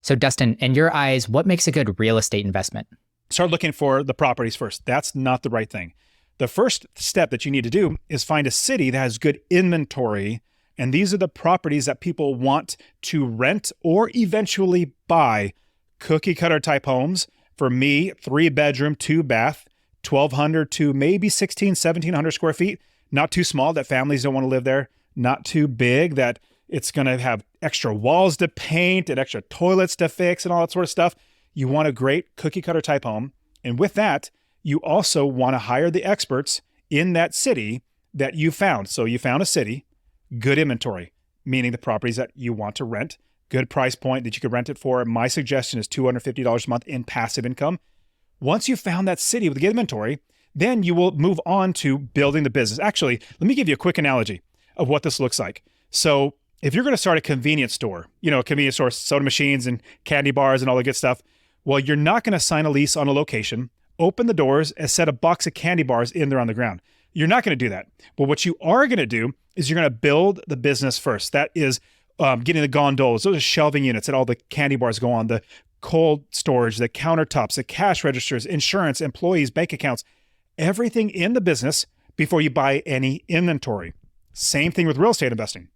So Dustin, in your eyes, what makes a good real estate investment? Start looking for the properties first. That's not the right thing. The first step that you need to do is find a city that has good inventory. And these are the properties that people want to rent or eventually buy. Cookie cutter type homes. For me, 3-bedroom, 2-bath, 1,200 to maybe 1,700 square feet. Not too small that families don't want to live there. Not too big that it's going to have extra walls to paint and extra toilets to fix and all that sort of stuff. You want a great cookie cutter type home. And with that, you also want to hire the experts in that city that you found. So you found a city, good inventory, meaning the properties that you want to rent, good price point that you could rent it for. My suggestion is $250 a month in passive income. Once you found that city with good inventory, then you will move on to building the business. Actually, let me give you a quick analogy of what this looks like. So if you're going to start a convenience store, a convenience store, soda machines and candy bars and all the good stuff, well, you're not going to sign a lease on a location, open the doors, and set a box of candy bars in there on the ground. You're not going to do that. But what you are going to do is you're going to build the business first. That is getting the gondolas, those are shelving units that all the candy bars go on, the cold storage, the countertops, the cash registers, insurance, employees, bank accounts, everything in the business before you buy any inventory. Same thing with real estate investing.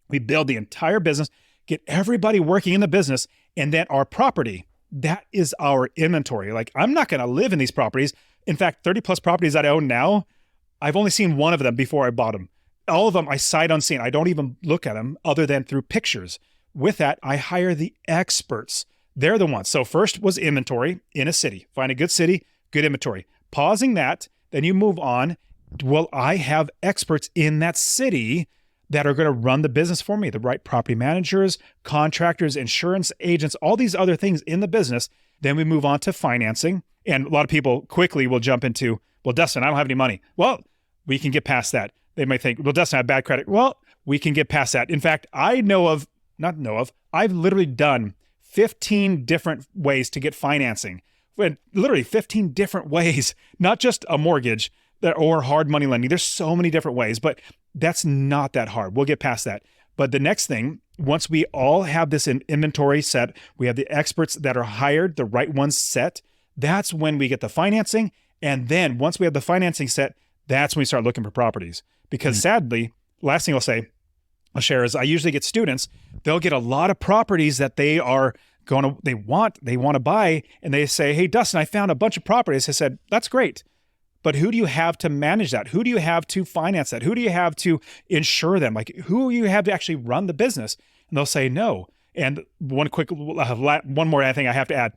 We build the entire business, get everybody working in the business, and then our property, that is our inventory. Like, I'm not going to live in these properties. In fact, 30 plus properties that I own now, I've only seen one of them before I bought them. All of them I sight unseen. I don't even look at them other than through pictures. With that, I hire the experts. They're the ones. So first was inventory in a city. Find a good city, good inventory. Pausing that, then you move on. Well, I have experts in that city that are going to run the business for me, the right property managers, contractors, insurance agents, all these other things in the business. Then we move on to financing. And a lot of people quickly will jump into, well, Dustin, I don't have any money. Well, we can get past that. They might think, well, Dustin, I have bad credit. Well, we can get past that. In fact, I've literally done 15 different ways to get financing. Literally 15 different ways, not just a mortgage or hard money lending. There's so many different ways, but that's not that hard. We'll get past that. But the next thing, once we all have this inventory set, we have the experts that are hired, the right ones set, that's when we get the financing. And then once we have the financing set, that's when we start looking for properties. Because sadly, last thing I'll share is I usually get students, they'll get a lot of properties that they want to buy. And they say, hey, Dustin, I found a bunch of properties. I said, that's great. But who do you have to manage that? Who do you have to finance that? Who do you have to insure them? Like, who do you have to actually run the business? And they'll say no. And one more thing I have to add.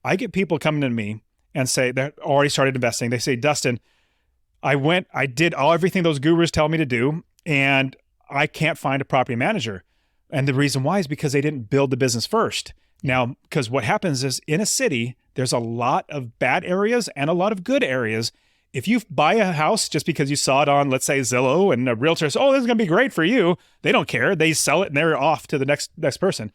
I get people coming to me and say they're already started investing. They say, Dustin, I did everything those gurus tell me to do, and I can't find a property manager. And the reason why is because they didn't build the business first. Now, because what happens is in a city, there's a lot of bad areas and a lot of good areas. If you buy a house just because you saw it on, let's say, Zillow, and a realtor says, oh, this is going to be great for you, they don't care. They sell it and they're off to the next person.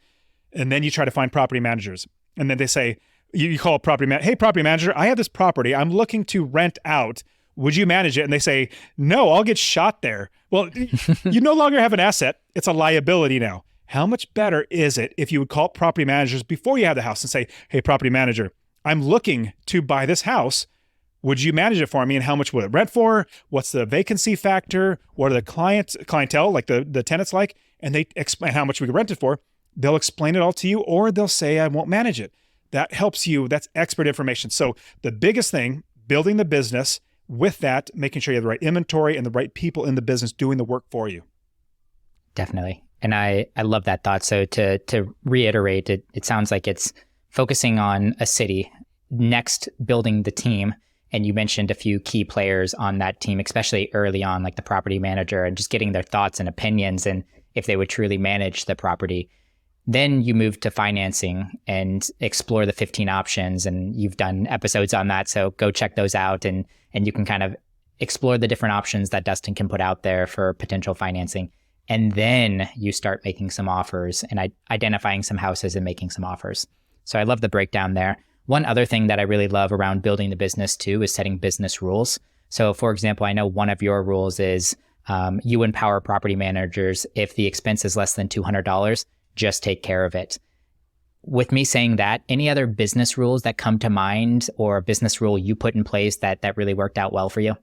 And then you try to find property managers. And then they say, you call a property manager, hey, property manager, I have this property. I'm looking to rent out. Would you manage it? And they say, no, I'll get shot there. Well, you no longer have an asset. It's a liability now. How much better is it if you would call property managers before you have the house and say, hey, property manager, I'm looking to buy this house. Would you manage it for me? And how much would it rent for? What's the vacancy factor? What are the clientele, like the tenants like? And they explain how much we could rent it for. They'll explain it all to you, or they'll say, I won't manage it. That helps you. That's expert information. So the biggest thing, building the business, with that, making sure you have the right inventory and the right people in the business doing the work for you. Definitely. And I love that thought. So to reiterate, it sounds like it's focusing on a city, next building the team. And you mentioned a few key players on that team, especially early on, like the property manager, and just getting their thoughts and opinions and if they would truly manage the property. Then you move to financing and explore the 15 options. And you've done episodes on that. So go check those out. And you can kind of explore the different options that Dustin can put out there for potential financing. And then you start making some offers and identifying some houses and making some offers. So I love the breakdown there. One other thing that I really love around building the business too is setting business rules. So for example, I know one of your rules is you empower property managers. If the expense is less than $200, just take care of it. with me saying that, any other business rules that come to mind or a business rule you put in place that really worked out well for you?